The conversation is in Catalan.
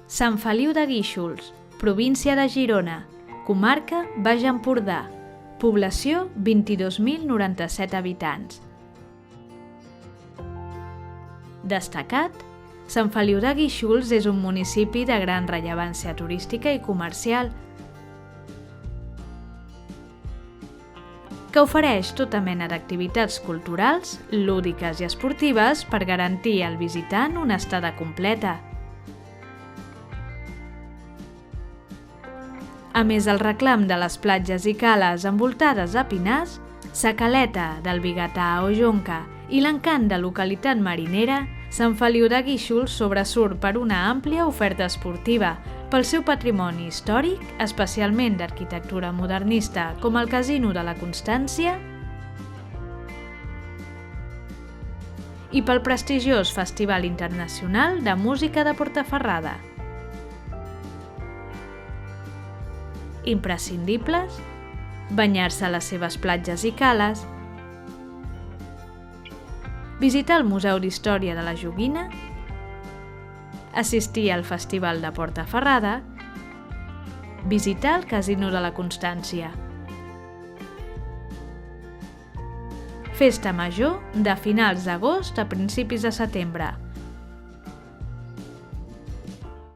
Sant Feliu de Guíxols, província de Girona, comarca Baix Empordà, població 22.097 habitants. Destacat, Sant Feliu de Guíxols és un municipi de gran rellevància turística i comercial que ofereix tota mena d'activitats culturals, lúdiques i esportives per garantir al visitant una estada completa. A més del reclam de les platges i cales envoltades de pinars, sa caleta del Bigatà o Jonca i l'encant de localitat marinera, Sant Feliu de Guíxols sobresurt per una àmplia oferta esportiva, pel seu patrimoni històric, especialment d'arquitectura modernista com el Casino de la Constància, i pel prestigiós Festival Internacional de Música de Portaferrada. Imprescindibles: banyar-se a les seves platges i cales, visitar el Museu d'Història de la Joguina, assistir al Festival de Portaferrada, visitar el Casino de la Constància. Festa Major de finals d'agost a principis de setembre.